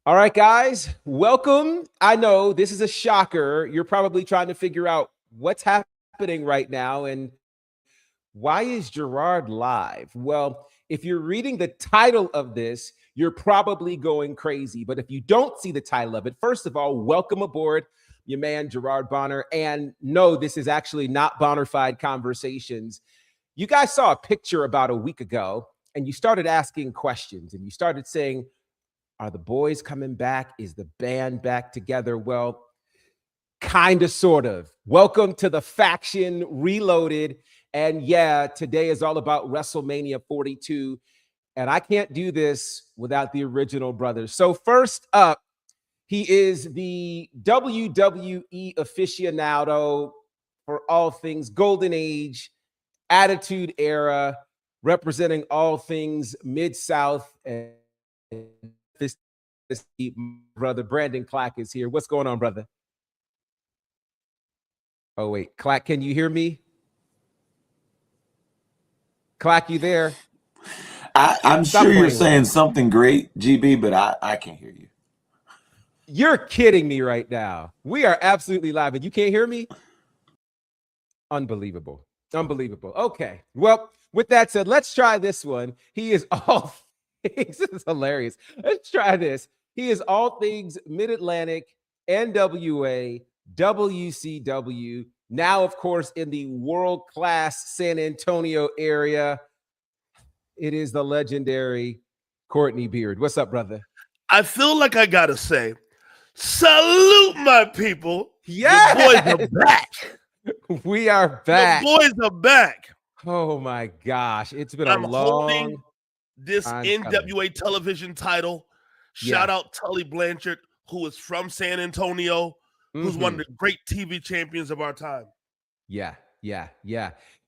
All right, guys, welcome. I know this is a shocker. You're probably trying to figure out what's happening right now and why is Gerard live? Well, if you're reading the title of this, you're probably going crazy. But if you don't see the title of it, first of all, welcome aboard, your man, Gerard Bonner. And no, this is actually not Bonnerfied Conversations. You guys saw a picture about a week ago and you started asking questions and you started saying, are the boys coming back? Is the band back together? Well, kind of, sort of. Welcome to the Faction Reloaded. And yeah, today is all about WrestleMania 42. And I can't do this without the original brothers. So, first up, he is the WWE aficionado for all things Golden Age, Attitude Era, representing all things Mid South and this brother Brandon Clack is here. What's going on, brother? Oh, wait, Clack, can you hear me? Clack, you there? I'm sure you're saying something great, GB, but I can't hear you. You're kidding me right now. We are absolutely live, and you can't hear me? Unbelievable. Unbelievable. Okay. Well, with that said, let's try this one. He is all things. This is hilarious. Let's try this. He is all things Mid-Atlantic, NWA, WCW. Now, of course, in the world-class San Antonio area, it is the legendary Courtney Beard. What's up, brother? I feel like I gotta say, salute my people. Yeah, the boys are back. We are back. The boys are back. Oh my gosh, it's been a long. This NWA television title. Shout out Tully Blanchard, who is from San Antonio, who's one of the great TV champions of our time. Yeah.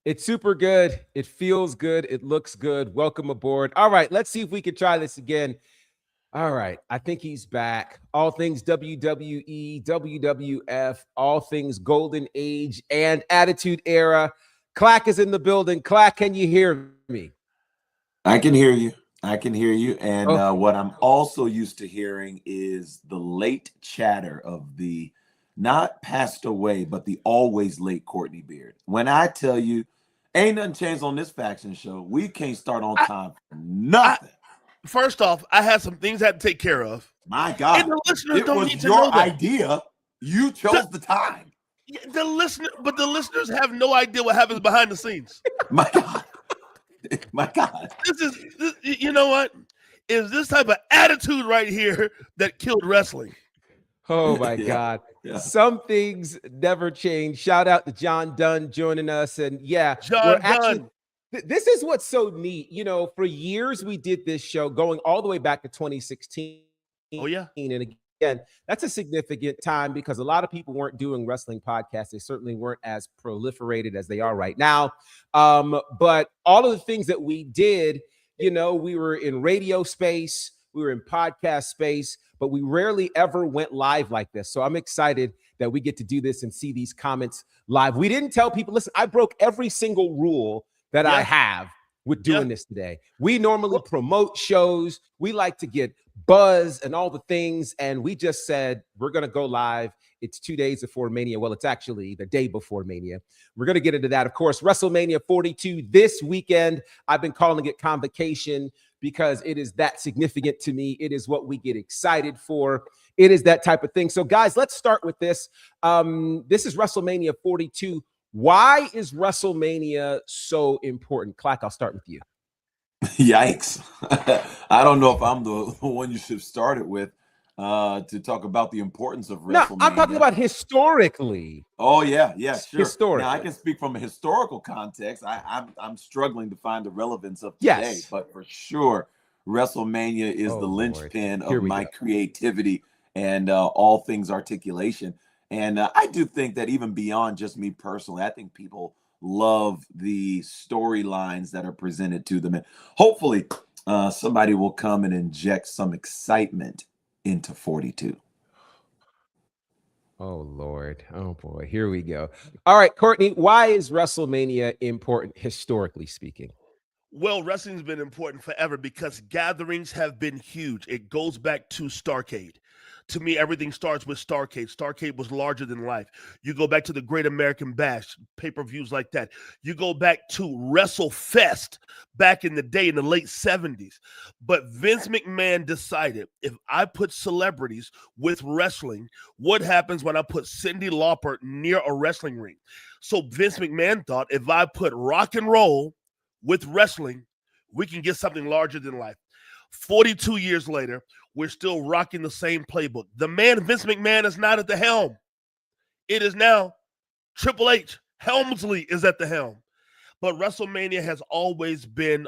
It's super good. It feels good. It looks good. Welcome aboard. All right, let's see if we can try this again. All right, I think he's back. All things WWE, WWF, all things Golden Age and Attitude Era. Clack is in the building. Clack, can you hear me? I can hear you. And what I'm also used to hearing is the late chatter of the not passed away, but the always late Courtney Beard. When I tell you, ain't nothing changed on this Faction show. We can't start on time for nothing. First off, I had some things I had to take care of. My God, and the listeners don't need to your know that. idea. You chose the time. The listeners have no idea what happens behind the scenes. My God. This you know what? Is this type of attitude right here that killed wrestling. Oh my God. Yeah. Some things never change. Shout out to John Dunn joining us. And John Dunn. This is what's so neat. You know, for years we did this show going all the way back to 2016. Oh, yeah. And again, that's a significant time because a lot of people weren't doing wrestling podcasts. They certainly weren't as proliferated as they are right now. But all of the things that we did, you know, we were in radio space, we were in podcast space, but we rarely ever went live like this. So I'm excited that we get to do this and see these comments live. We didn't tell people, listen, I broke every single rule that I have with doing this today. We normally promote shows. We like to get buzz and all the things. And we just said, we're going to go live. It's 2 days before Mania. Well, it's actually the day before Mania. We're going to get into that. Of course, WrestleMania 42 this weekend. I've been calling it Convocation because it is that significant to me. It is what we get excited for. It is that type of thing. So guys, let's start with this. This is WrestleMania 42. Why is WrestleMania so important? Clack, I'll start with you. Yikes. I don't know if I'm the one you should have started with to talk about the importance of WrestleMania. No, I'm talking about historically. Oh, yeah, sure. Historically. Now, I can speak from a historical context. I'm struggling to find the relevance of today, but for sure, WrestleMania is the linchpin of my creativity and all things articulation. And I do think that even beyond just me personally, I think people love the storylines that are presented to them. And hopefully somebody will come and inject some excitement into 42. Oh, Lord. Oh, boy. Here we go. All right, Courtney, why is WrestleMania important historically speaking? Well, wrestling's been important forever because gatherings have been huge. It goes back to Starrcade. To me, everything starts with Starrcade. Starrcade was larger than life. You go back to the Great American Bash, pay-per-views like that. You go back to WrestleFest back in the day in the late 70s. But Vince McMahon decided, if I put celebrities with wrestling, what happens when I put Cyndi Lauper near a wrestling ring? So Vince McMahon thought, if I put rock and roll with wrestling, we can get something larger than life. 42 years later, we're still rocking the same playbook. The man, Vince McMahon, is not at the helm. It is now Triple H. Helmsley is at the helm. But WrestleMania has always been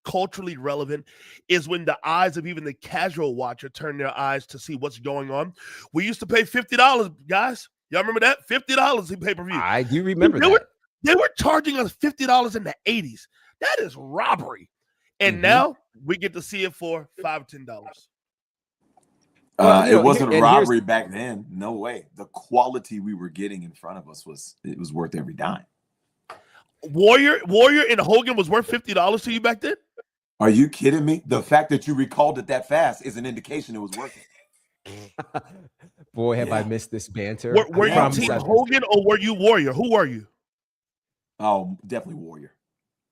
culturally relevant, is when the eyes of even the casual watcher turn their eyes to see what's going on. We used to pay $50, guys. Y'all remember that? $50 in pay-per-view. I do remember that. They were charging us $50 in the 80s. That is robbery. And now we get to see it for $5 or $10. It wasn't robbery back then. No way. The quality we were getting in front of us was worth every dime. Warrior and Hogan was worth $50 to you back then? Are you kidding me? The fact that you recalled it that fast is an indication it was working. Boy, have I missed this banter. Were you Team Hogan or were you Warrior? Who were you? Oh, definitely Warrior.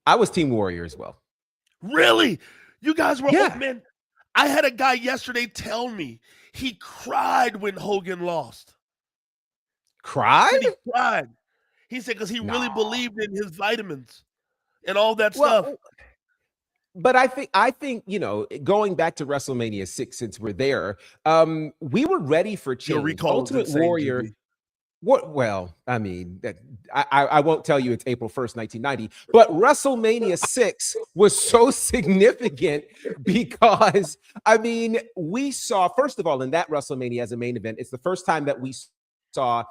I was Team Warrior as well. Really? You guys were, man. I had a guy yesterday tell me he cried when Hogan lost. Cried? He cried. He said because he really believed in his vitamins and all that stuff. But I think, you know, going back to WrestleMania 6, since we're there, we were ready for change. Ultimate Warrior. What? Well, I mean, I won't tell you it's April 1st, 1990, but WrestleMania 6 was so significant because, I mean, we saw, first of all, in that WrestleMania as a main event, it's the first time that we saw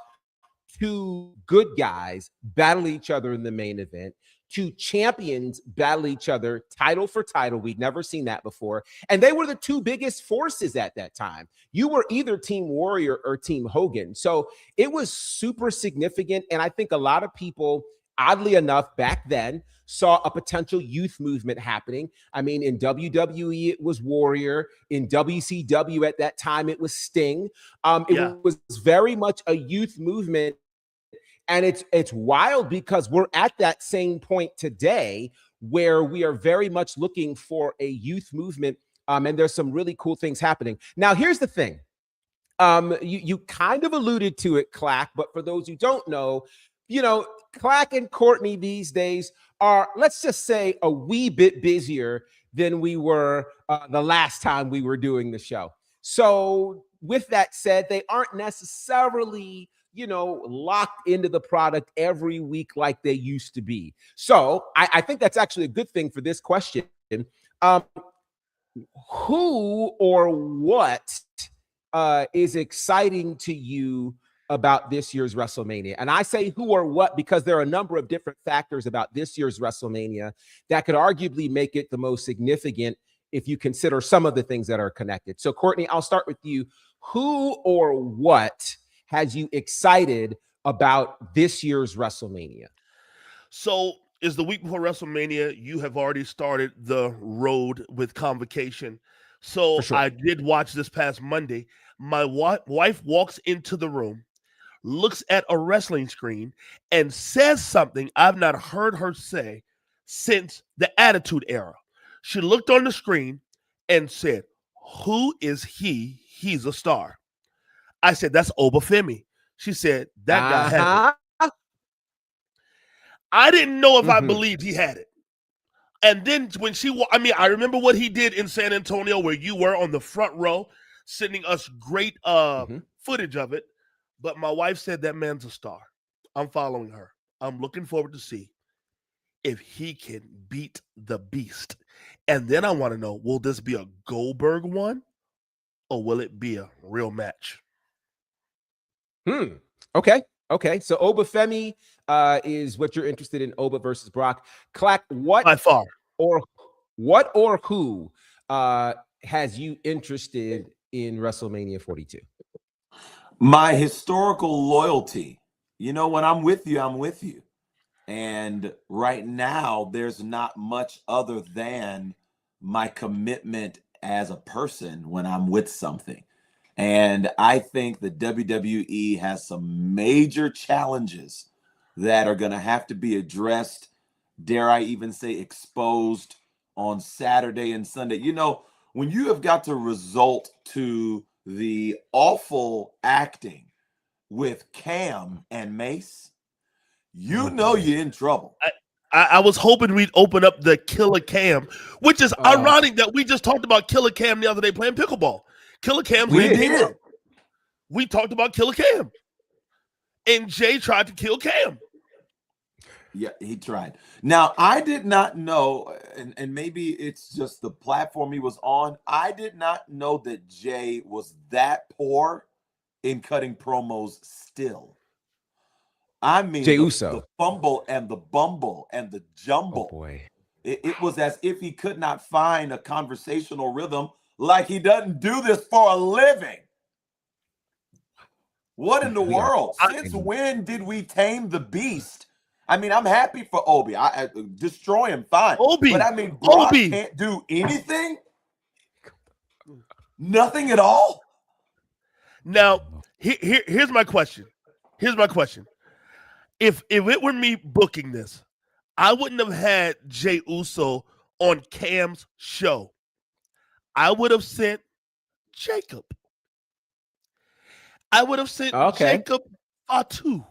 two good guys battle each other in the main event. Two champions battle each other title for title. We'd never seen that before. And they were the two biggest forces at that time. You were either Team Warrior or Team Hogan. So it was super significant. And I think a lot of people, oddly enough, back then saw a potential youth movement happening. I mean, in WWE, it was Warrior. In WCW at that time, it was Sting. It was very much a youth movement. And it's wild because we're at that same point today where we are very much looking for a youth movement. And there's some really cool things happening. Now, here's the thing. You kind of alluded to it, Clack, but for those who don't know, you know, Clack and Courtney these days are, let's just say, a wee bit busier than we were the last time we were doing the show. So with that said, they aren't necessarily, you know, locked into the product every week like they used to be. So I think that's actually a good thing for this question. Who or what is exciting to you about this year's WrestleMania? And I say who or what because there are a number of different factors about this year's WrestleMania that could arguably make it the most significant if you consider some of the things that are connected. So Courtney, I'll start with you. Who or what has you excited about this year's WrestleMania? So is the week before WrestleMania, you have already started the road with Convocation. So sure. I did watch this past Monday. My wife walks into the room, looks at a wrestling screen, and says something I've not heard her say since the Attitude Era. She looked on the screen and said, "Who is he? He's a star." I said, "That's Obafemi." She said, "That guy had it." I didn't know if I believed he had it. And then when I remember what he did in San Antonio where you were on the front row, sending us great footage of it. But my wife said, that man's a star. I'm following her. I'm looking forward to see if he can beat the beast. And then I want to know, will this be a Goldberg one or will it be a real match? Okay. So Obafemi is what you're interested in, Oba versus Brock. Clack, what by far or who has you interested in WrestleMania 42? My historical loyalty. You know, when I'm with you, I'm with you. And right now, there's not much other than my commitment as a person when I'm with something. And I think the WWE has some major challenges that are going to have to be addressed, dare I even say exposed, on Saturday and Sunday. You know, when you have got to resort to the awful acting with Cam and Mace, you know you're in trouble. I was hoping we'd open up the Killer Cam, which is ironic that we just talked about Killer Cam the other day playing pickleball. Killer Cam's name came up. We talked about Killer Cam. And Jay tried to kill Cam. Yeah, he tried. Now, I did not know, and maybe it's just the platform he was on, I did not know that Jay was that poor in cutting promos still. I mean, Jey Uso. The fumble and the bumble and the jumble. Oh boy. It was as if he could not find a conversational rhythm, like he doesn't do this for a living. What in the world? Since when did we tame the beast? I mean, I'm happy for Obi. I destroy him, fine. But I mean, Brock can't do anything? Nothing at all? Now, here's my question. Here's my question. If it were me booking this, I wouldn't have had Jey Uso on Cam's show. I would have sent Jacob. I would have sent Jacob Fatu.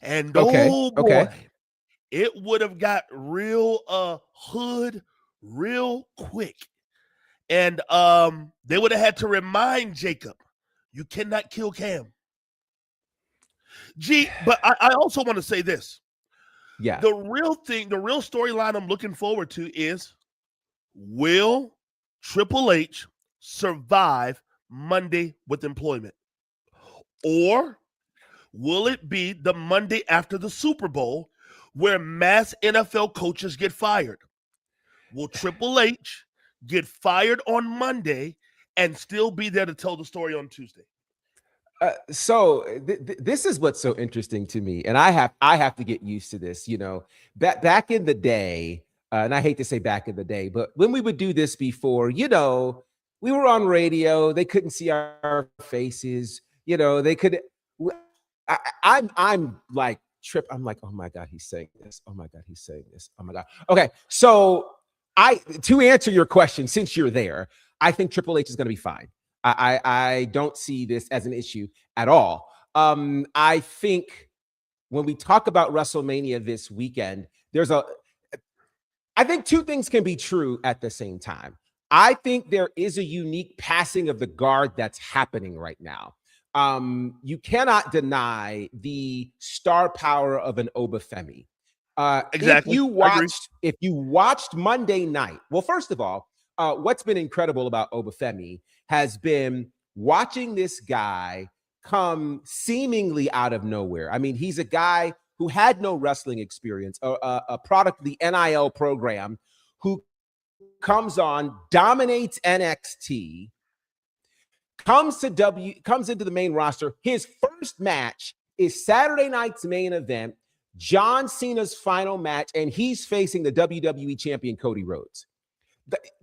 And oh boy, it would have got real hood real quick. And they would have had to remind Jacob, you cannot kill Cam. But I also want to say this. Yeah. The real storyline I'm looking forward to is, will Triple H survive Monday with employment? Or will it be the Monday after the Super Bowl where mass NFL coaches get fired? Will Triple H get fired on Monday and still be there to tell the story on Tuesday? This is what's so interesting to me, and I have to get used to this. You know, back in the day, and I hate to say back in the day, but when we would do this before, you know, we were on radio. They couldn't see our faces. You know, they could. I'm like I'm like, oh my God, he's saying this. Oh my God, he's saying this. Oh my God. Okay, so to answer your question, since you're there, I think Triple H is going to be fine. I don't see this as an issue at all. I think when we talk about WrestleMania this weekend, I think two things can be true at the same time. I think there is a unique passing of the guard that's happening right now. You cannot deny the star power of an Obafemi. Exactly. If you watched Monday night, well, first of all, what's been incredible about Obafemi has been watching this guy come seemingly out of nowhere. I mean, he's a guy who had no wrestling experience, a product of the NIL program, who comes on, dominates NXT, comes into the main roster. His first match is Saturday night's main event, John Cena's final match, and he's facing the WWE champion Cody Rhodes.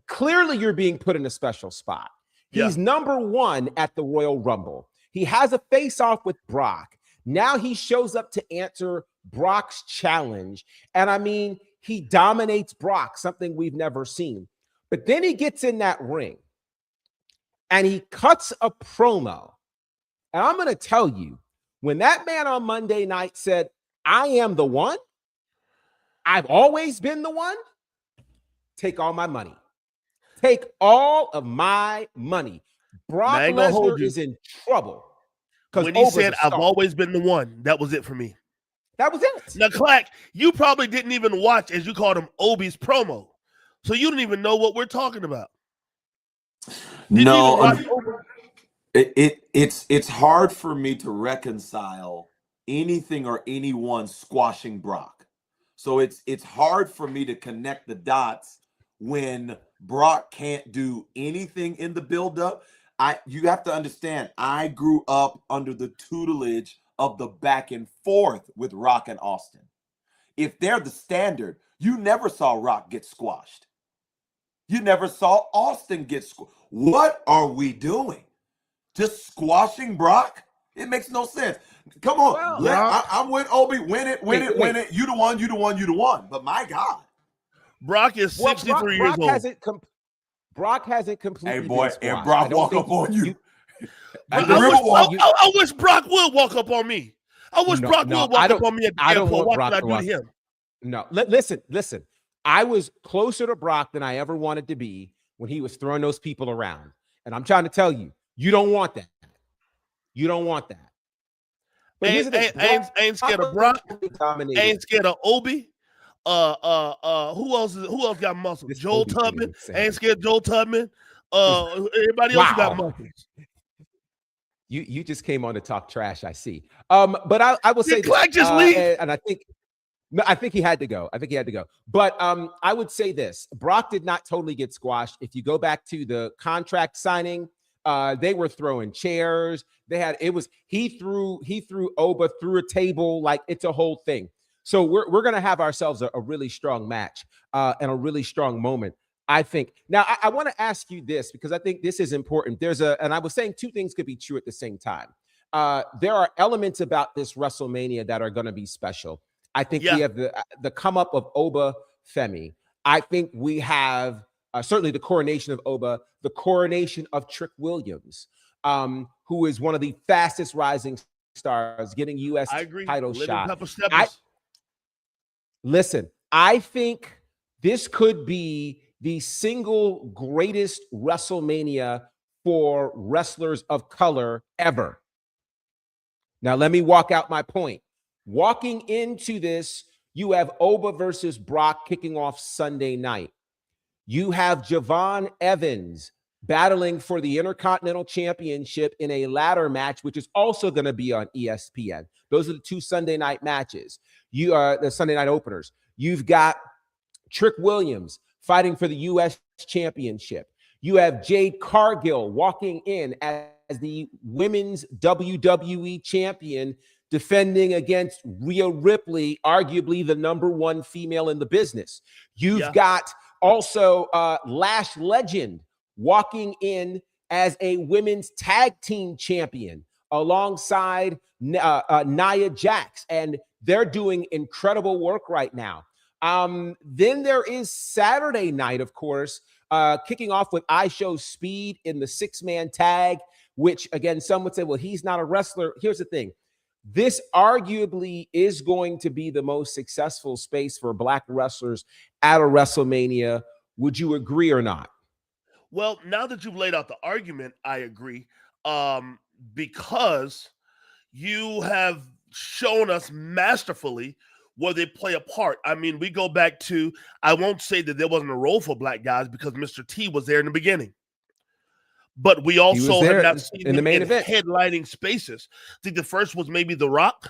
Clearly, you're being put in a special spot. He's number one at the Royal Rumble. He has a face-off with Brock. Now he shows up to answer Brock's challenge. And I mean, he dominates Brock, something we've never seen. But then he gets in that ring and he cuts a promo. And I'm going to tell you, when that man on Monday night said, I am the one, I've always been the one, take all my money. Take all of my money. Brock Lesnar is in trouble. When he said, I've always been the one, that was it for me. That was it. Now, Clack, you probably didn't even watch, as you called him, Obi's promo. So you don't even know what we're talking about. It's hard for me to reconcile anything or anyone squashing Brock. So it's hard for me to connect the dots when Brock can't do anything in the buildup. You have to understand, I grew up under the tutelage of the back and forth with Rock and Austin. if they're the standard, you never saw Rock get squashed. You never saw Austin get squashed. What are we doing? Just squashing Brock? It makes no sense. Come on. Well, I'm with Obi. Win it. You the one. But my God. Brock is 63 years old. Brock hasn't completely. Hey, boy, and Brock walk up on you. I wish Brock would walk up on me. I wish Brock would walk up on me at the airport. What did I do to him? No, listen. I was closer to Brock than I ever wanted to be when he was throwing those people around. And I'm trying to tell you, you don't want that. You don't want that. But ain't scared of Brock. Ain't scared of Obi. Who else got muscles? This Joel Tubman. Ain't scared of Joel Tubman. Everybody else got muscles. You just came on to talk trash, I see. But I will say Clark just leave? And I think he had to go. But I would say this: Brock did not totally get squashed. If you go back to the contract signing, they were throwing chairs. He threw Oba through a table, like it's a whole thing. So we're gonna have ourselves a really strong match and a really strong moment, I think. Now I want to ask you this because I think this is important. And I was saying two things could be true at the same time. There are elements about this WrestleMania that are going to be special. I think we have the come up of Oba Femi. I think we have certainly the coronation of Oba, the coronation of Trick Williams, who is one of the fastest rising stars, getting U.S. title shot. Listen, I think this could be the single greatest WrestleMania for wrestlers of color ever. Now, let me walk out my point. Walking into this, you have Oba versus Brock kicking off Sunday night. You have Javon Evans battling for the Intercontinental Championship in a ladder match, which is also going to be on ESPN. Those are the two Sunday night matches. The Sunday night openers. You've got Trick Williams fighting for the U.S. Championship. You have Jade Cargill walking in as the women's WWE champion, defending against Rhea Ripley, arguably the #1 female in the business. You've got also Lash Legend walking in as a women's tag team champion alongside Nia Jax, and they're doing incredible work right now. Then there is Saturday night, of course, kicking off with I Show Speed in the 6-man tag, which, again, some would say, well, he's not a wrestler. Here's the thing. This arguably is going to be the most successful space for Black wrestlers at a WrestleMania. Would you agree or not? Well, now that you've laid out the argument, I agree, because you have shown us masterfully where they play a part. I mean, we go back to, I won't say that there wasn't a role for Black guys because Mr. T was there in the beginning. But we also have not seen in the main event headlining spaces. I think the first was maybe The Rock.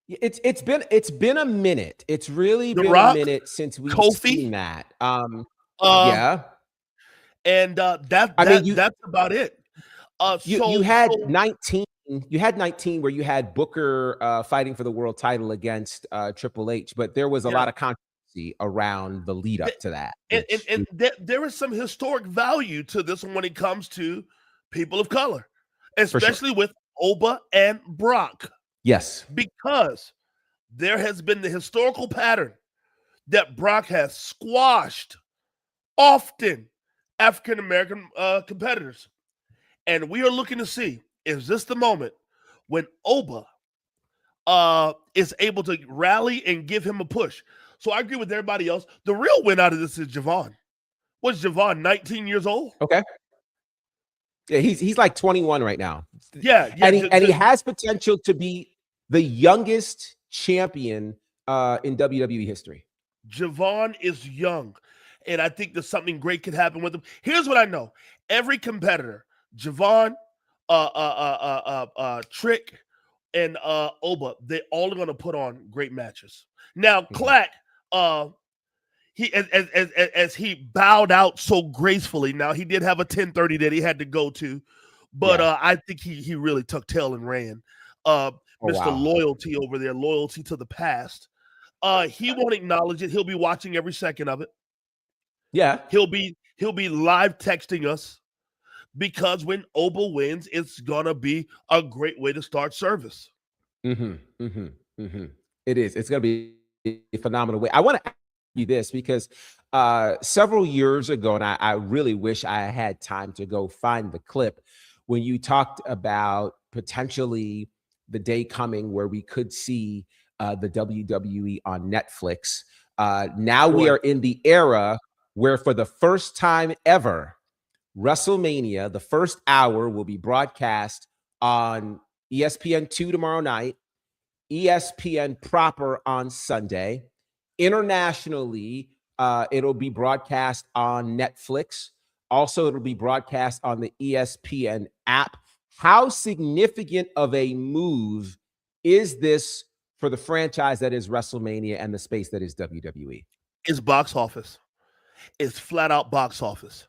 It's been a minute. It's really been a minute since we've seen that. Yeah. And that's about it. You had 19. You had 19 where you had Booker fighting for the world title against Triple H, but there was a lot of controversy around the lead up to that. And there is some historic value to this when it comes to people of color, especially with Oba and Brock. Yes. Because there has been the historical pattern that Brock has squashed often African-American competitors. And we are looking to see, is this the moment when Oba is able to rally and give him a push? So I agree with everybody else. The real win out of this is Javon. What's Javon, 19 years old? Okay. Yeah, he's like 21 right now. Yeah. And he has potential to be the youngest champion in WWE history. Javon is young, and I think that something great could happen with him. Here's what I know. Every competitor, Javon, Trick, and Oba, they all are going to put on great matches. Now, Clack, he as he bowed out so gracefully. Now, he did have a 10:30 that he had to go to, but I think he really tucked tail and ran. Mr. Loyalty over there, loyalty to the past. He won't acknowledge it. He'll be watching every second of it. Yeah. He'll be live texting us, because when Oba wins, it's gonna be a great way to start service. It is. It's gonna be a phenomenal way. I want to ask you this because several years ago, and I really wish I had time to go find the clip when you talked about potentially the day coming where we could see the WWE on Netflix. Now we are in the era where for the first time ever, WrestleMania, the first hour, will be broadcast on ESPN2 tomorrow night, ESPN proper on Sunday. Internationally, it'll be broadcast on Netflix. Also, it'll be broadcast on the ESPN app. How significant of a move is this for the franchise that is WrestleMania and the space that is WWE? It's box office. It's flat out box office.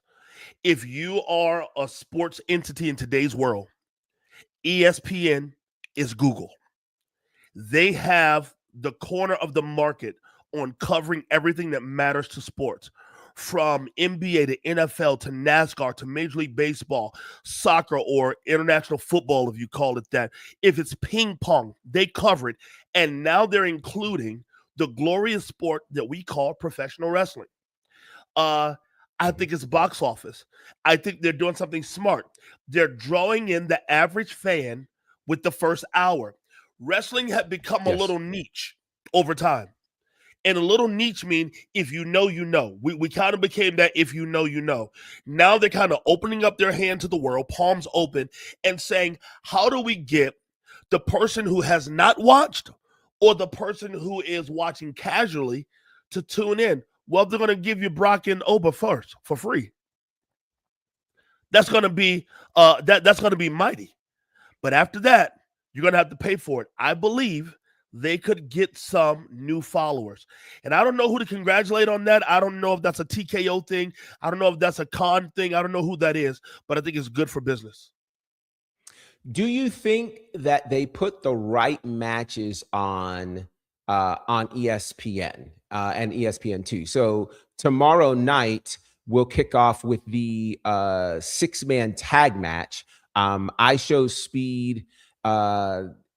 If you are a sports entity in today's world, ESPN is Google. They have the corner of the market on covering everything that matters to sports, from NBA to NFL to NASCAR to Major League Baseball, soccer, or international football, if you call it that. If it's ping pong, they cover it. And now they're including the glorious sport that we call professional wrestling. I think it's box office. I think they're doing something smart. They're drawing in the average fan with the first hour. Wrestling had become a little niche over time. And a little niche mean if you know, you know. We kind of became that if you know, you know. Now they're kind of opening up their hand to the world, palms open, and saying, how do we get the person who has not watched or the person who is watching casually to tune in? Well, they're going to give you Brock and Oba first for free. That's going to be that's going to be mighty. But after that, you're going to have to pay for it. I believe they could get some new followers. And I don't know who to congratulate on that. I don't know if that's a TKO thing. I don't know if that's a Khan thing. I don't know who that is, but I think it's good for business. Do you think that they put the right matches on ESPN and ESPN2? So tomorrow night we'll kick off with the 6-man tag match. I Show Speed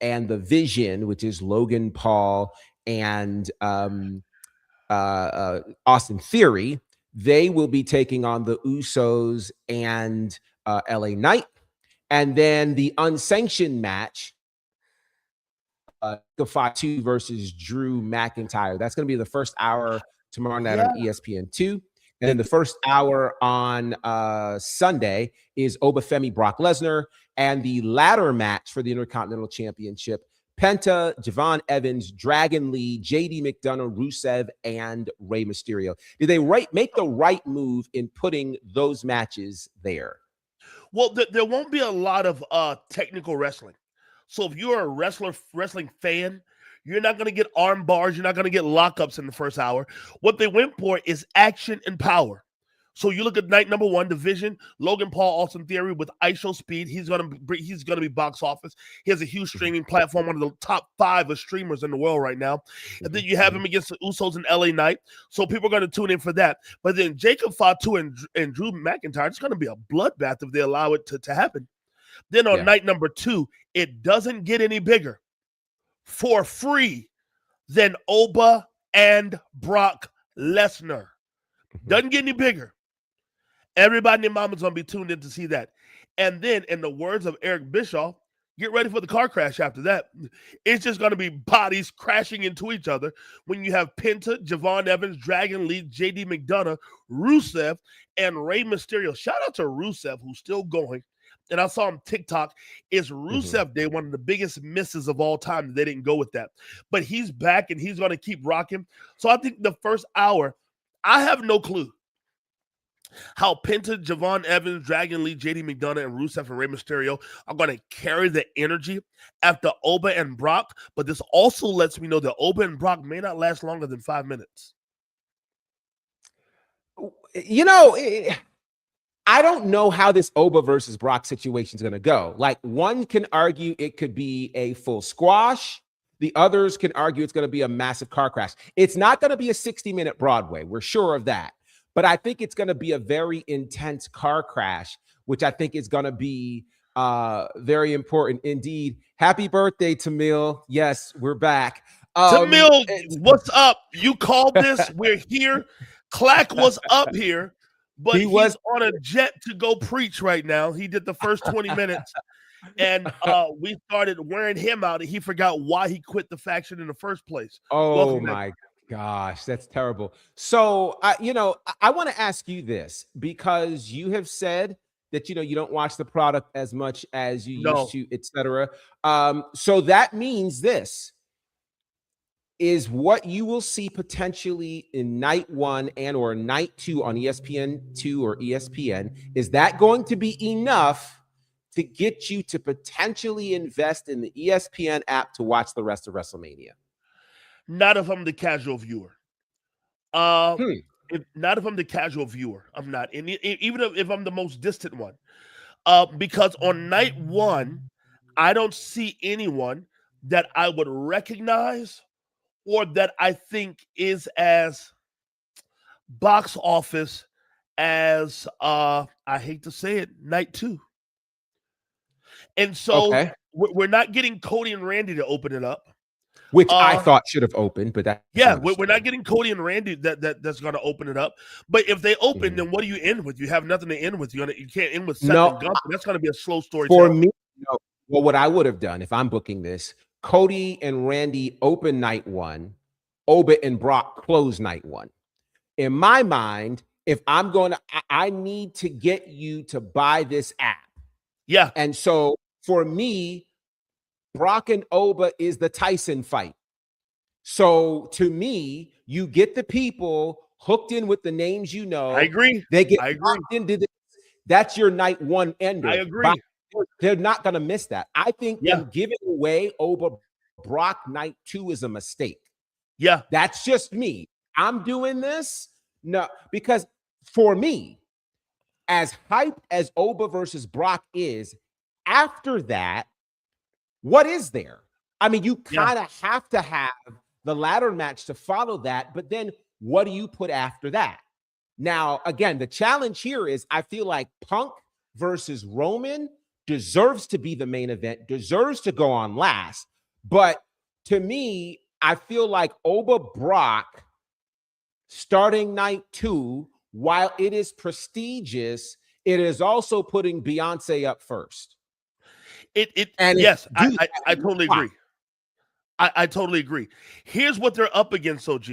and the Vision, which is Logan Paul and Austin Theory. They will be taking on the Usos and LA Knight. And then the unsanctioned match, Fatu versus Drew McIntyre. That's going to be the first hour tomorrow night on ESPN2. And then the first hour on Sunday is Obafemi Brock Lesnar. And the ladder match for the Intercontinental Championship, Penta, Javon Evans, Dragon Lee, JD McDonough, Rusev, and Rey Mysterio. Did they make the right move in putting those matches there? Well, there won't be a lot of technical wrestling. So if you're a wrestling fan, you're not going to get arm bars. You're not going to get lockups in the first hour. What they went for is action and power. So you look at night number 1, Division, Logan Paul, Austin Theory with Ice Show Speed. He's gonna be box office. He has a huge streaming platform, one of the top 5 of streamers in the world right now. And then you have him against the Usos and LA Knight. So people are going to tune in for that. But then Jacob Fatu and Drew McIntyre, it's going to be a bloodbath if they allow it to happen. Then on night number 2, it doesn't get any bigger for free than Oba and Brock Lesnar. Doesn't get any bigger. Everybody and their mama's going to be tuned in to see that. And then, in the words of Eric Bischoff, get ready for the car crash after that. It's just going to be bodies crashing into each other when you have Penta, Javon Evans, Dragon Lee, JD McDonough, Rusev, and Rey Mysterio. Shout out to Rusev, who's still going. And I saw him TikTok. It's Rusev Day, one of the biggest misses of all time. They didn't go with that. But he's back, and he's going to keep rocking. So I think the first hour, I have no clue how Penta, Javon Evans, Dragon Lee, JD McDonough, and Rusev and Rey Mysterio are going to carry the energy after Oba and Brock. But this also lets me know that Oba and Brock may not last longer than 5 minutes. You know, I don't know how this Oba versus Brock situation is going to go. Like, one can argue it could be a full squash. The others can argue it's going to be a massive car crash. It's not going to be a 60-minute Broadway. We're sure of that. But I think it's going to be a very intense car crash, which I think is going to be very important indeed. Happy birthday, Tamil. Yes, we're back. Tamil, what's up? You called this. We're here. Clack was up here. But he's on a jet to go preach right now. He did the first 20 minutes, and we started wearing him out, and he forgot why he quit the faction in the first place. Oh, my gosh, that's terrible. So, I want to ask you this, because you have said that, you don't watch the product as much as you used to, etc. So that means this is what you will see potentially in night 1 and or night 2 on ESPN2 or ESPN. Is that going to be enough to get you to potentially invest in the ESPN app to watch the rest of WrestleMania? Not if I'm the casual viewer. Not if I'm the casual viewer. I'm not. And even if I'm the most distant one. Because on night 1, I don't see anyone that I would recognize or that I think is as box office as I hate to say it, night 2. And so we're not getting Cody and Randy to open it up, which I thought should have opened, but we're not getting Cody and Randy that's going to open it up. But if they open, then what do you end with? You have nothing to end with. You can't end with Seth and Gunther. That's going to be a slow story for me. Well, what I would have done if I'm booking this, Cody and Randy open night 1, Oba and Brock close night 1. In my mind, if I'm going to, I need to get you to buy this app. Yeah. And so for me, Brock and Oba is the Tyson fight. So to me, you get the people hooked in with the names you know. I agree. They get locked into this. That's your night 1 ender. I agree. They're not going to miss that. I think them giving away Oba Brock night 2 is a mistake. Yeah. That's just me. I'm doing this. No, because for me, as hyped as Oba versus Brock is, after that, what is there? I mean, you kind of have to have the ladder match to follow that, but then what do you put after that? Now, again, the challenge here is I feel like Punk versus Roman deserves to be the main event, deserves to go on last. But to me, I feel like Oba Brock starting night 2, while it is prestigious, it is also putting Beyonce up first. I totally agree. I totally agree. Here's what they're up against, OG.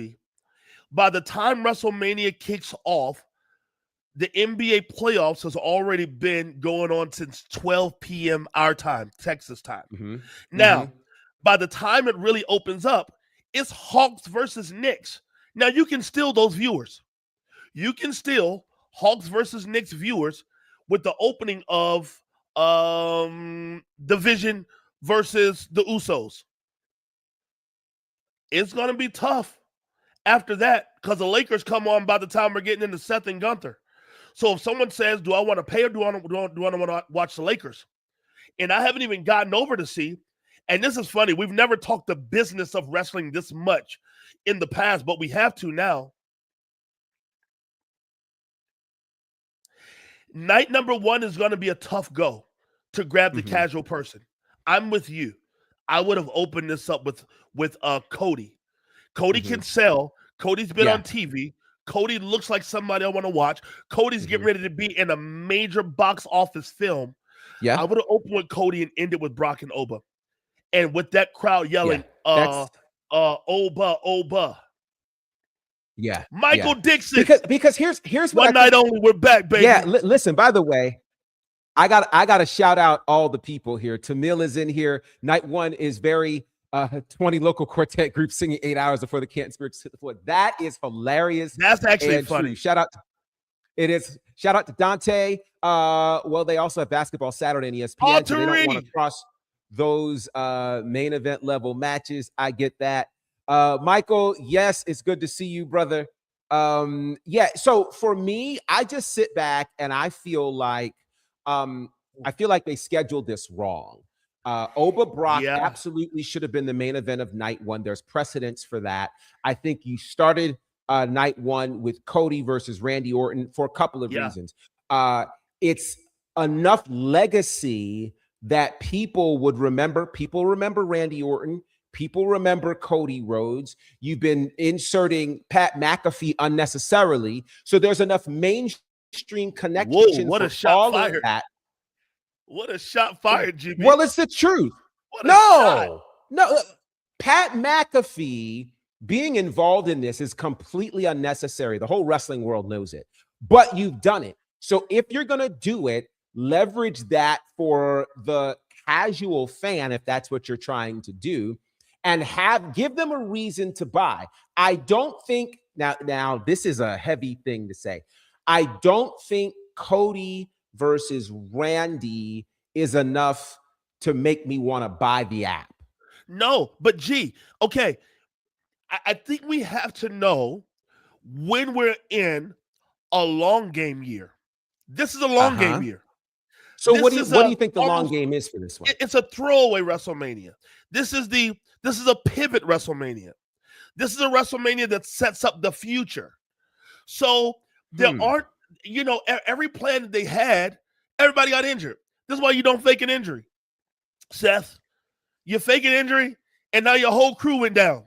By the time WrestleMania kicks off, the NBA playoffs has already been going on since 12 p.m. our time, Texas time. Now, by the time it really opens up, it's Hawks versus Knicks. Now, you can steal those viewers. You can steal Hawks versus Knicks viewers with the opening of Division versus the Usos. It's going to be tough after that because the Lakers come on by the time we're getting into Seth and Gunther. So if someone says, do I want to pay or do I want to watch the Lakers? And I haven't even gotten over to see, and this is funny, we've never talked the business of wrestling this much in the past, but we have to now. Night number 1 is going to be a tough go to grab the casual person. I'm with you. I would have opened this up with Cody. Cody can sell. Cody's been on TV. Cody looks like somebody I want to watch. Cody's getting ready to be in a major box office film. Yeah, I would have opened with Cody and ended with Brock and Oba. And with that crowd yelling, Oba, Oba. Yeah. Michael Dixon. Because here's what one night only, we're back, baby. Yeah, listen, by the way, I got to shout out all the people here. Tamil is in here. Night 1 is very 20 local quartet groups singing 8 hours before the Canton Spirits hit the floor. That is hilarious. That's actually funny. Shout out to Dante. Well, they also have basketball Saturday on ESPN, so they don't want to cross those main event level matches. I get that. Michael, yes, it's good to see you, brother. Yeah. So for me, I just sit back and I feel like they scheduled this wrong. Oba Brock absolutely should have been the main event of night one. There's precedence for that. I think you started night one with Cody versus Randy Orton for a couple of reasons. It's enough legacy that people would remember. People remember Randy Orton. People remember Cody Rhodes. You've been inserting Pat McAfee unnecessarily. So there's enough mainstream connection what for a shot all fired. of that. What a shot fired, GB. Well, it's the truth. No. Pat McAfee being involved in this is completely unnecessary. The whole wrestling world knows it. But you've done it. So if you're going to do it, leverage that for the casual fan, if that's what you're trying to do, and give them a reason to buy. I don't think now this is a heavy thing to say. I don't think Cody versus Randy is enough to make me want to buy the app. No, but okay. I think we have to know when we're in a long game year. This is a long game year. So what do you think the long game is for this one? It's a throwaway WrestleMania. This is a pivot WrestleMania. This is a WrestleMania that sets up the future. So there aren't, every plan that they had, everybody got injured. This is why you don't fake an injury. Seth, you fake an injury, and now your whole crew went down.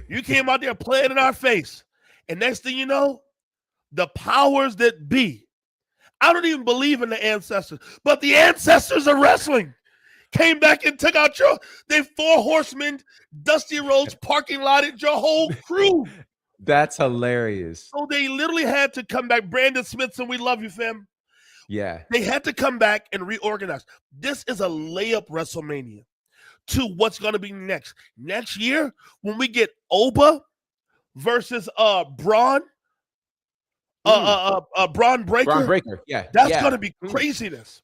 You came out there playing in our face. And next thing you know, the powers that be, I don't even believe in the ancestors, but the ancestors of wrestling came back and took out they 4 horsemen, Dusty Rhodes parking lot at your whole crew. That's hilarious. So they literally had to come back. Brandon Smithson, we love you, fam. Yeah. They had to come back and reorganize. This is a layup WrestleMania to what's going to be next. Next year, when we get Oba versus Braun, Braun Breaker. Braun Breaker, yeah. That's going to be craziness.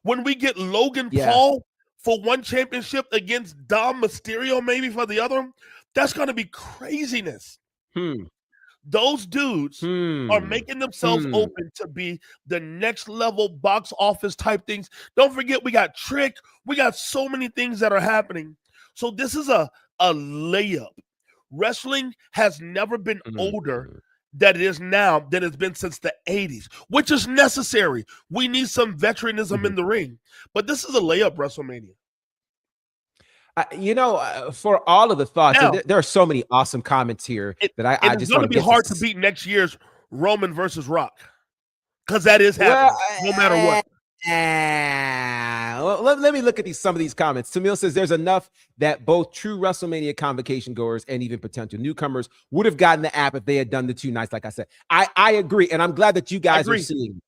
When we get Logan Paul for one championship against Dom Mysterio, maybe for the other one, that's going to be craziness. Those dudes are making themselves open to be the next level box office type things. Don't forget, we got Trick. We got so many things that are happening. So this is a layup. Wrestling has never been older than it is now than it's been since the 80s, which is necessary. We need some veteranism in the ring. But this is a layup WrestleMania. For all of the thoughts, now, there are so many awesome comments here that I just want to be hard to beat next year's Roman versus Rock, because that is happening no matter what. Let me look at some of these comments. Tamil says there's enough that both true WrestleMania convocation goers and even potential newcomers would have gotten the app if they had done the 2 nights. Like I said, I agree, and I'm glad that you guys are seeing.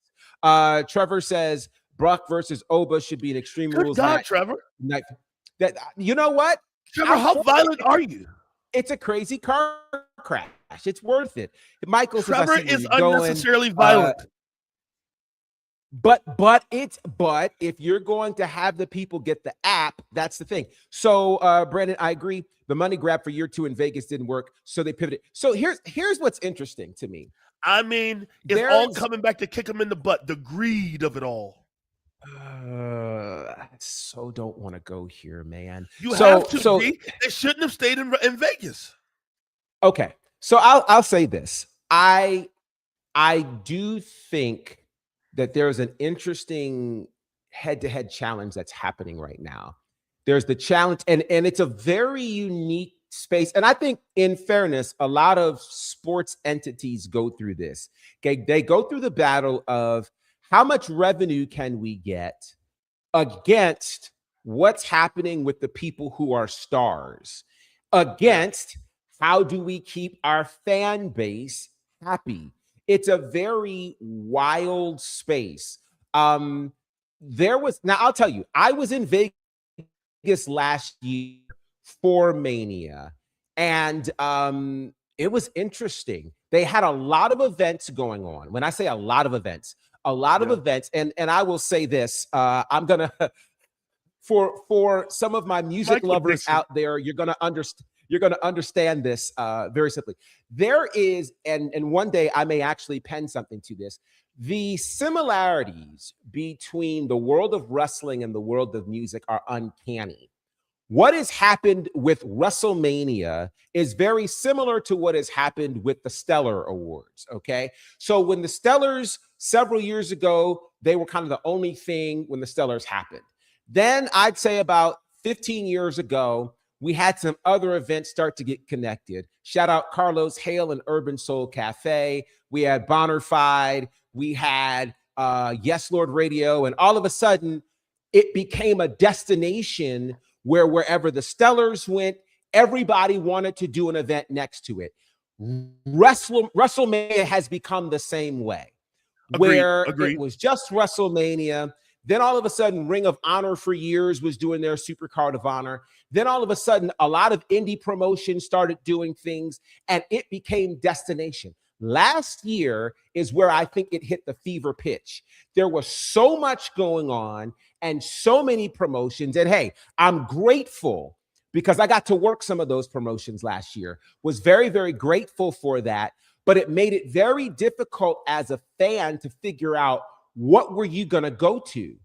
Trevor says Brock versus Oba should be an Extreme Rules match. Trevor. That you know what, Trevor? How violent are you? It's a crazy car crash. It's worth it. Michael says Trevor is unnecessarily violent. But if you're going to have the people get the app, that's the thing. So Brandon, I agree. The money grab for year 2 in Vegas didn't work, so they pivoted. So here's what's interesting to me. I mean, it's all coming back to kick them in the butt. The greed of it all. I so don't want to go here, man. You have to be. They shouldn't have stayed in Vegas. Okay, so I'll say this. I do think that there's an interesting head-to-head challenge that's happening right now. There's the challenge, and it's a very unique space. And I think, in fairness, a lot of sports entities go through this. Okay, they go through the battle of how much revenue can we get against what's happening with the people who are stars, against how do we keep our fan base happy. It's a very wild space. Now I'll tell you, I was in Vegas last year for Mania, and it was interesting. They had a lot of events going on. When I say a lot of events, and I will say this, I'm gonna for some of my music lovers out there, you're gonna understand. you're going to understand this very simply. There is, and one day I may actually pen something to this. The similarities between the world of wrestling and the world of music are uncanny. What has happened with Wrestlemania is very similar to what has happened with the Stellar Awards, okay? So when the Stellars, several years ago, they were kind of the only thing when the Stellars happened. Then I'd say about 15 years ago, we had some other events start to get connected. Shout out Carlos Hale and Urban Soul Cafe. We had Bonnerfied. We had Yes Lord Radio. And all of a sudden, it became a destination where wherever the Stellars went, everybody wanted to do an event next to it. WrestleMania has become the same way, where it was just WrestleMania. Then all of a sudden, Ring of Honor for years was doing their Supercard of Honor. Then all of a sudden, a lot of indie promotions started doing things, and it became destination. Last year is where I think it hit the fever pitch. There was so much going on and so many promotions. And hey, I'm grateful because I got to work some of those promotions last year. Was very, very grateful for that. But it made it very difficult as a fan to figure out, what were you going to go to?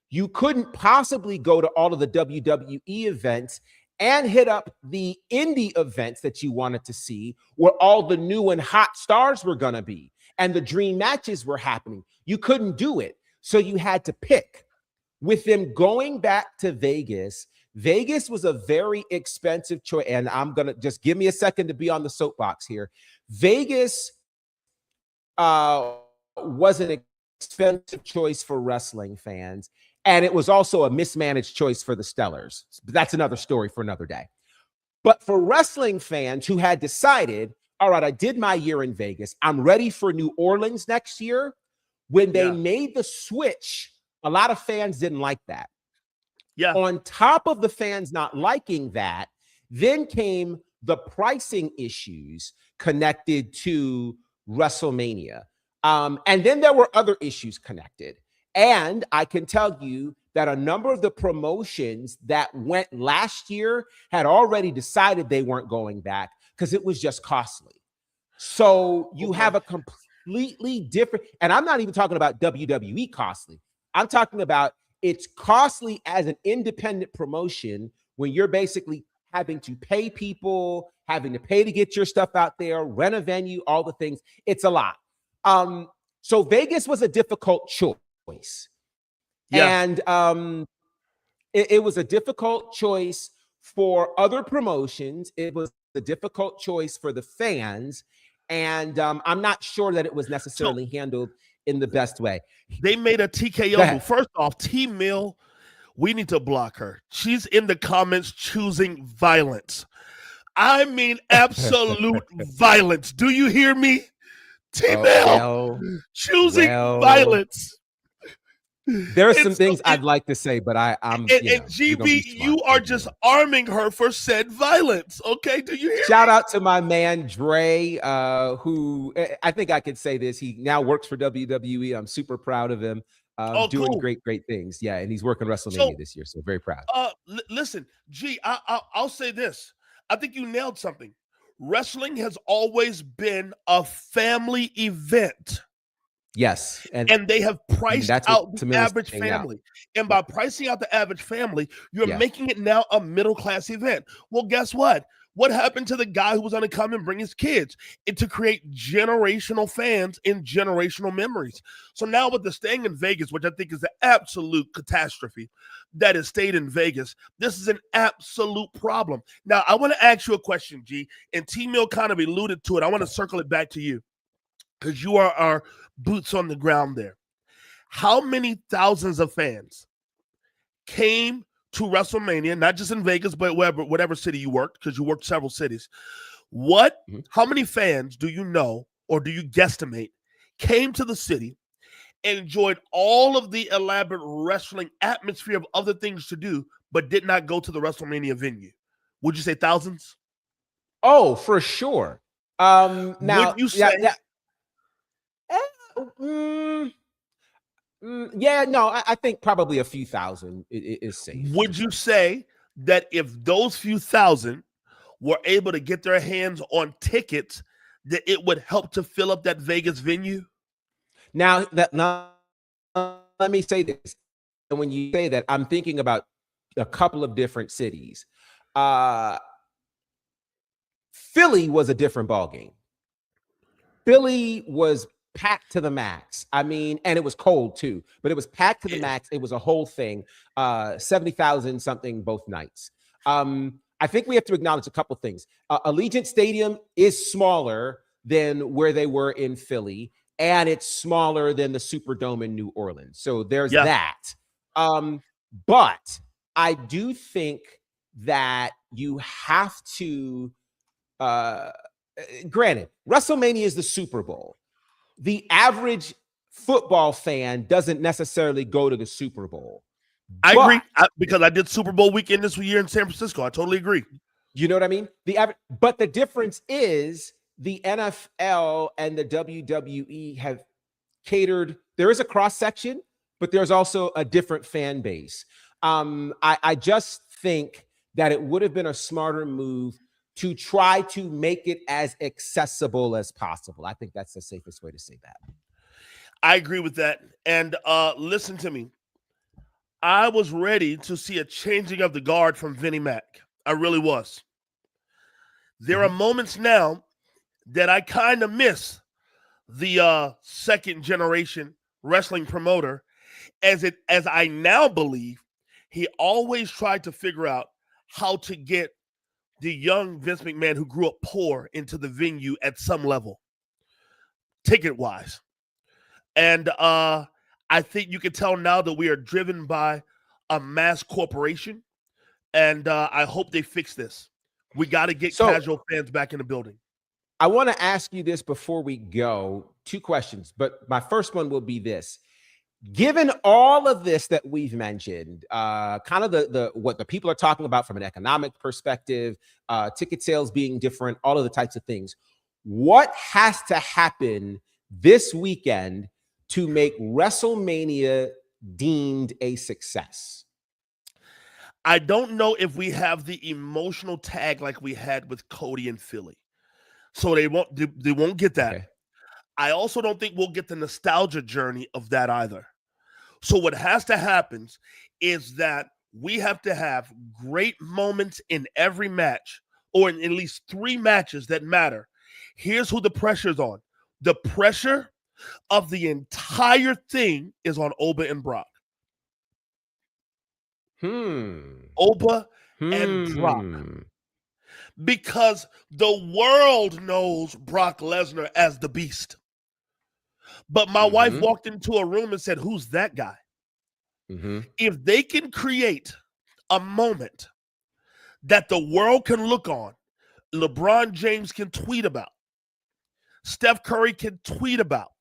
You couldn't possibly go to all of the WWE events and hit up the indie events that you wanted to see, where all the new and hot stars were going to be and the dream matches were happening. You couldn't do it. So you had to pick. With them going back to Vegas, Vegas was a very expensive choice. And I'm going to just give me a second to be on the soapbox here. Vegas was an expensive choice for wrestling fans. And it was also a mismanaged choice for the Stellars. But that's another story for another day. But for wrestling fans who had decided, all right, I did my year in Vegas, I'm ready for New Orleans next year. When they made the switch, a lot of fans didn't like that. Yeah. On top of the fans not liking that, then came the pricing issues connected to WrestleMania. And then there were other issues connected. And I can tell you that a number of the promotions that went last year had already decided they weren't going back because it was just costly. So you have a completely different, and I'm not even talking about WWE costly. I'm talking about it's costly as an independent promotion when you're basically having to pay people, having to pay to get your stuff out there, rent a venue, all the things. It's a lot. So Vegas was a difficult choice. Yeah. And it was a difficult choice for other promotions. It was a difficult choice for the fans. And I'm not sure that it was necessarily handled in the best way. They made a TKO move. First off, T-Mill, we need to block her. She's in the comments choosing violence. I mean, absolute violence. Do you hear me? T-Mill, choosing violence. There are some things I'd like to say, but I'm. And GB, you are just arming her for said violence. Okay, do you hear? Shout out to my man Dre, who I think I could say this. He now works for WWE. I'm super proud of him. Doing great things. Yeah, and he's working WrestleMania this year, so very proud. Listen, G, I'll say this. I think you nailed something. Wrestling has always been a family event. Yes. And they have priced out the average family. And by pricing out the average family, you're making it now a middle-class event. Well, guess what? What happened to the guy who was going to come and bring his kids? And to create generational fans and generational memories. So now with the staying in Vegas, which I think is the absolute catastrophe that has stayed in Vegas, this is an absolute problem. Now, I want to ask you a question, G, and T-Mill kind of alluded to it. I want to circle it back to you because you are our boots on the ground there. How many thousands of fans came to WrestleMania, not just in Vegas, but whatever city you worked, because you worked several cities? How many fans do you know, or do you guesstimate, came to the city and enjoyed all of the elaborate wrestling atmosphere of other things to do, but did not go to the WrestleMania venue? Would you say thousands? Oh, for sure. Now, would you say? I think probably a few thousand is safe. Would you say that if those few thousand were able to get their hands on tickets, that it would help to fill up that Vegas venue? Now, let me say this. And when you say that, I'm thinking about a couple of different cities. Philly was a different ballgame. Philly was packed to the max. I mean, and it was cold too, but it was packed to the max. It was a whole thing. 70,000 something both nights. I think we have to acknowledge a couple things. Allegiant Stadium is smaller than where they were in Philly, and it's smaller than the Superdome in New Orleans. So there's that. But I do think that you have to, granted, WrestleMania is the Super Bowl. The average football fan doesn't necessarily go to the Super Bowl. I agree, because I did Super Bowl weekend this year in San Francisco. I totally agree. You know what I mean? But the difference is the NFL and the WWE have catered. There is a cross section, but there's also a different fan base. I just think that it would have been a smarter move to try to make it as accessible as possible. I think that's the safest way to say that. I agree with that. And listen to me. I was ready to see a changing of the guard from Vinnie Mac. I really was. There are moments now that I kind of miss the second generation wrestling promoter, as I now believe he always tried to figure out how to get the young Vince McMahon who grew up poor into the venue at some level, ticket-wise. And I think you can tell now that we are driven by a mass corporation, and I hope they fix this. We got to get casual fans back in the building. I want to ask you this before we go. 2 questions, but my first one will be this. Given all of this that we've mentioned, kind of the what the people are talking about from an economic perspective, ticket sales being different, all of the types of things, what has to happen this weekend to make WrestleMania deemed a success? I don't know if we have the emotional tag like we had with Cody and Philly. So they won't get that. Okay. I also don't think we'll get the nostalgia journey of that either. So what has to happen is that we have to have great moments in every match, or in at least 3 matches that matter. Here's who the pressure's on. The pressure of the entire thing is on Oba and Brock. Oba and Brock. Because the world knows Brock Lesnar as the Beast. But my wife walked into a room and said, "Who's that guy?" If they can create a moment that the world can look on, LeBron James can tweet about, Steph Curry can tweet about,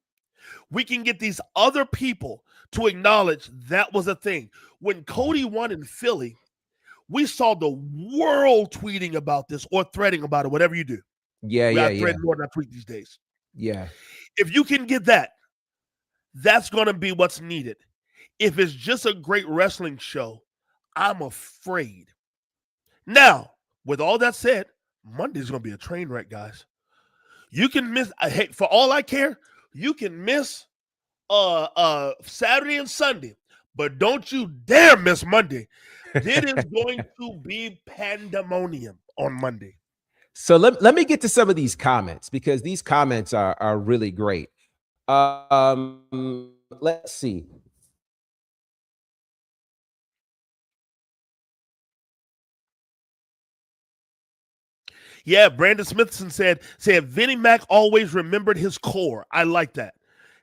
we can get these other people to acknowledge that was a thing. When Cody won in Philly, we saw the world tweeting about this or threading about it, whatever you do. I thread more than I tweet these days. Yeah. If you can get that, that's going to be what's needed. If it's just a great wrestling show, I'm afraid. Now, with all that said, Monday's going to be a train wreck, guys. You can miss, for all I care, you can miss Saturday and Sunday, but don't you dare miss Monday. It is going to be pandemonium on Monday. So let me get to some of these comments, because these comments are really great. Let's see. Yeah, Brandon Smithson said Vinnie Mac always remembered his core. I like that.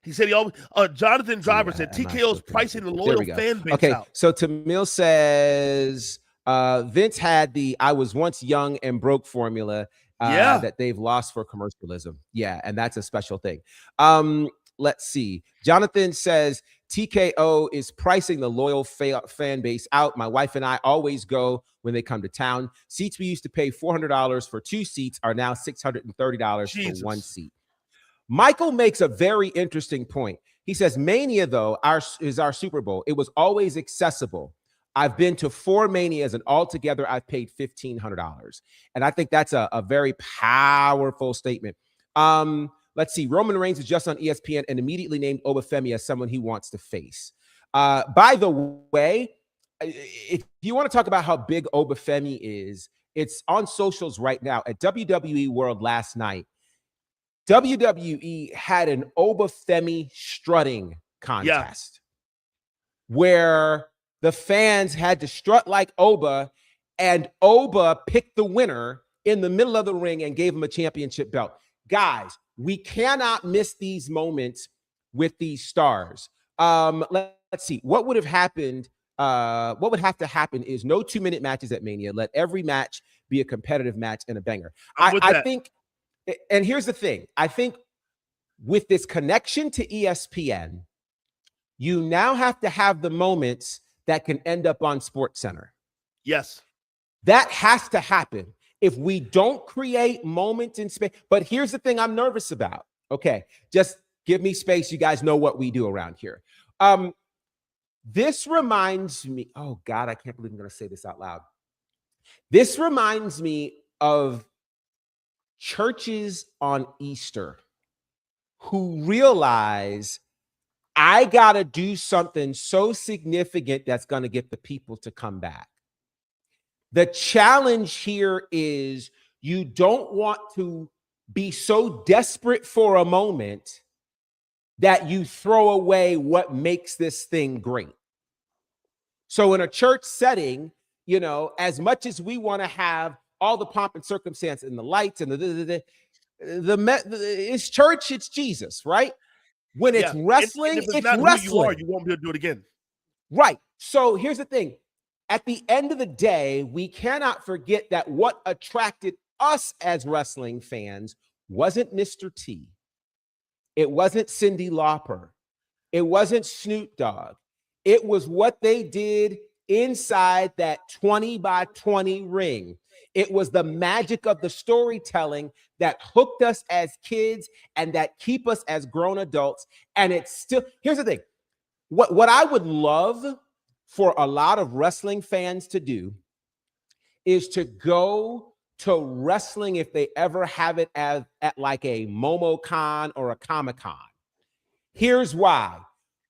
He said he always. Jonathan Driver said TKO is pricing the loyal fan base out. So Tamil says Vince had the "I was once young and broke" formula that they've lost for commercialism. Yeah, and that's a special thing. Let's see. Jonathan says TKO is pricing the loyal fan base out. My wife and I always go when they come to town. Seats we used to pay $400 for 2 seats are now $630 for 1 seat. Michael makes a very interesting point. He says Mania, though, is our Super Bowl. It was always accessible. I've been to 4 Manias, and altogether I've paid $1,500. And I think that's a very powerful statement. Let's see. Roman Reigns was just on ESPN and immediately named Obafemi as someone he wants to face. By the way, if you want to talk about how big Obafemi is, it's on socials right now. At WWE World last night, WWE had an Obafemi strutting contest where the fans had to strut like Oba, and Oba picked the winner in the middle of the ring and gave him a championship belt. Guys, we cannot miss these moments with these stars. Let's see. What would have happened? What would have to happen is no 2-minute matches at Mania. Let every match be a competitive match and a banger. I think, and here's the thing. I think with this connection to ESPN, you now have to have the moments that can end up on SportsCenter. Yes. That has to happen. If we don't create moments in space, but here's the thing I'm nervous about. Okay, just give me space. You guys know what we do around here. This reminds me, oh God, I can't believe I'm going to say this out loud. This reminds me of churches on Easter who realize I got to do something so significant that's going to get the people to come back. The challenge here is you don't want to be so desperate for a moment that you throw away what makes this thing great. So in a church setting, you know, as much as we want to have all the pomp and circumstance and the lights and it's church, it's Jesus, right? When it's wrestling, and if it's it's not wrestling. Who you are, you won't be able to do it again. Right. So here's the thing. At the end of the day, we cannot forget that what attracted us as wrestling fans wasn't Mr. T. It wasn't Cyndi Lauper. It wasn't Snoop Dogg. It was what they did inside that 20 by 20 ring. It was the magic of the storytelling that hooked us as kids and that keep us as grown adults. And it's still, here's the thing. What I would love for a lot of wrestling fans to do is to go to wrestling if they ever have it at like a MomoCon or a Comic-Con. Here's why.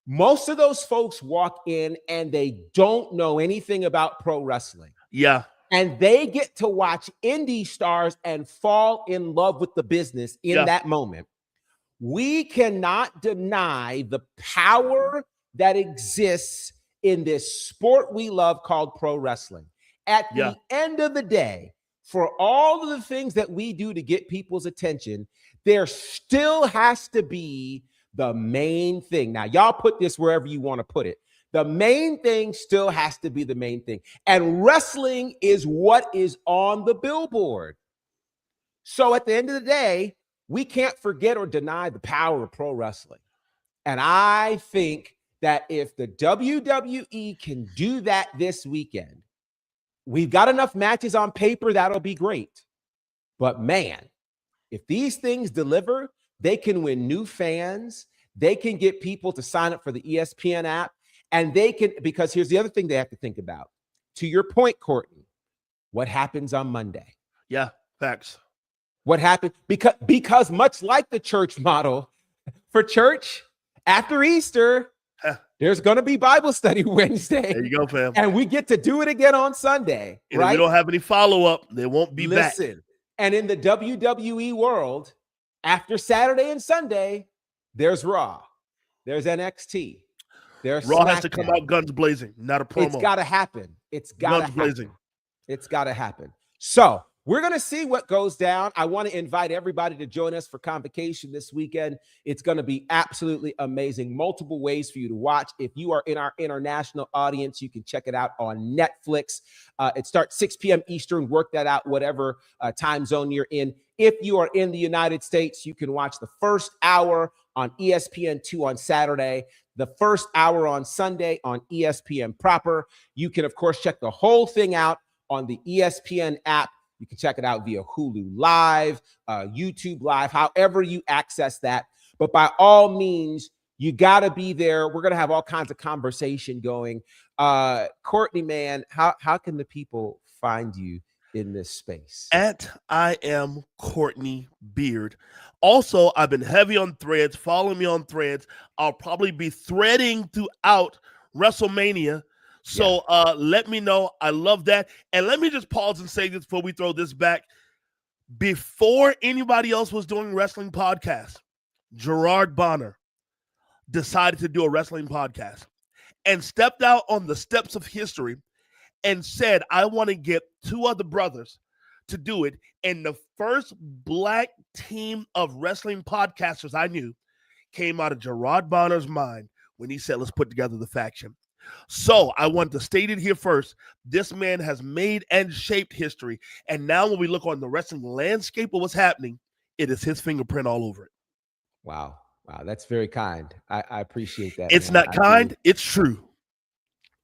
Most of those folks walk in and they don't know anything about pro wrestling. Yeah. And they get to watch indie stars and fall in love with the business in that moment. We cannot deny the power that exists in this sport we love called pro wrestling. At the end of the day, for all of the things that we do to get people's attention, there still has to be the main thing. Now, y'all put this wherever you want to put it. The main thing still has to be the main thing. And wrestling is what is on the billboard. So at the end of the day, we can't forget or deny the power of pro wrestling. And I think that if the WWE can do that this weekend, we've got enough matches on paper, that'll be great. But man, if these things deliver, they can win new fans. They can get people to sign up for the ESPN app. And they can, because here's the other thing they have to think about. To your point, Courtney, what happens on Monday? Yeah, facts. What happened? Because much like the church model, for church, after Easter, there's going to be Bible study Wednesday. There you go, fam. And we get to do it again on Sunday, and right? If we don't have any follow-up, they won't be back. Listen, and in the WWE world, after Saturday and Sunday, there's Raw, there's NXT, there's Raw SmackDown. has to come out guns blazing, not a promo. It's got to happen. It's got to happen. Blazing. It's got to happen. So we're going to see what goes down. I want to invite everybody to join us for Convocation this weekend. It's going to be absolutely amazing. Multiple ways for you to watch. If you are in our international audience, you can check it out on Netflix. It starts 6 p.m. Eastern. Work that out, whatever time zone you're in. If you are in the United States, you can watch the first hour on ESPN2 on Saturday, the first hour on Sunday on ESPN proper. You can, of course, check the whole thing out on the ESPN app. You can check it out via Hulu Live, YouTube Live, however you access that. But by all means, You got to be there. We're going to have all kinds of conversation going. Courtney, man, how can the people find you in this space? At I am Courtney Beard. Also, I've been heavy on Threads. Follow me on Threads. I'll probably be threading throughout Wrestlemania. So let me know. I love that. And let me just pause and say this before we throw this back. Before anybody else was doing wrestling podcasts, Gerard Bonner decided to do a wrestling podcast and stepped out on the steps of history and said, I want to get two other brothers to do it. And the first black team of wrestling podcasters I knew came out of Gerard Bonner's mind when he said, let's put together the faction. So I want to state it here first. This man has made and shaped history. And now when we look on the wrestling landscape of what's happening, it is his fingerprint all over it. Wow. Wow. That's very kind. I appreciate that. It's not kind. It's true.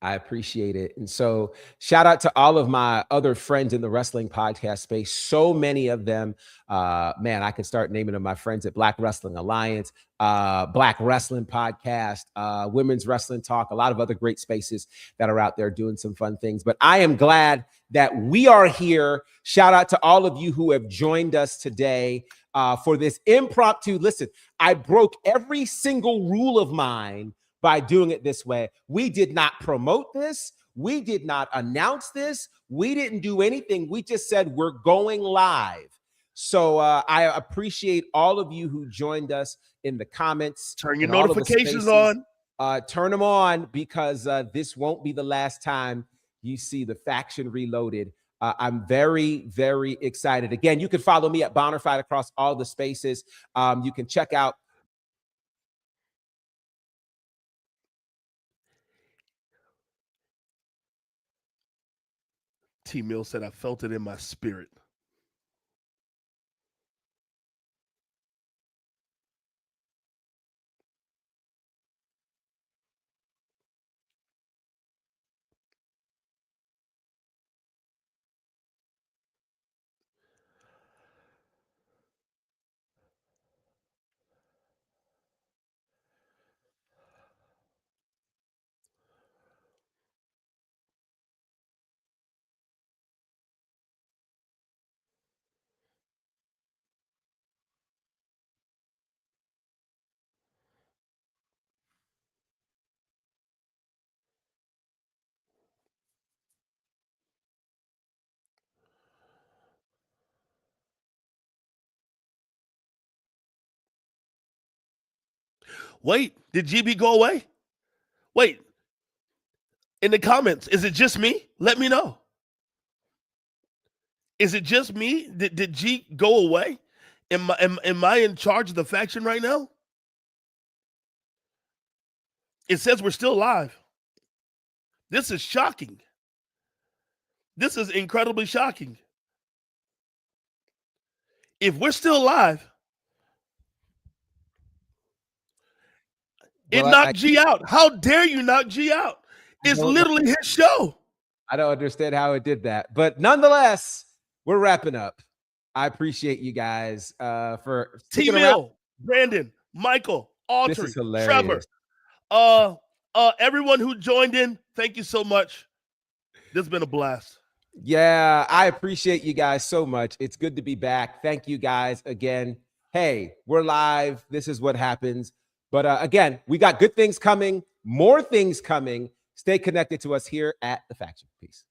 I appreciate it. And so shout out to all of my other friends in the wrestling podcast space. So many of them, man, I can start naming them my friends at Black Wrestling Alliance, Black Wrestling Podcast, Women's Wrestling Talk, a lot of other great spaces that are out there doing some fun things. But I am glad that we are here. Shout out to all of you who have joined us today for this impromptu. Listen, I broke every single rule of mine by doing it this way. We did not promote this. We did not announce this. We didn't do anything. We just said we're going live. So I appreciate all of you who joined us in the comments. Turn your notifications on. Turn them on, because this won't be the last time you see the Faction Reloaded. I'm very, very excited. Again, you can follow me at Bonnerfied across all the spaces. You can check out T. Mill said, I felt it in my spirit. Wait, did GB go away? Wait, in the comments, is it just me? Let me know. Is it just me? Did G go away? Am I in charge of the faction right now? It says we're still live. This is shocking. This is incredibly shocking. If we're still live, it knocked G out. How dare you knock G out? It's literally his show. I don't understand how it did that. But nonetheless, we're wrapping up. I appreciate you guys for sticking around. Brandon, Michael, Audrey, Trevor, everyone who joined in, thank you so much. This has been a blast. Yeah, I appreciate you guys so much. It's good to be back. Thank you guys again. Hey, we're live. This is what happens. But again, we got good things coming, more things coming. Stay connected to us here at The Faction. Peace.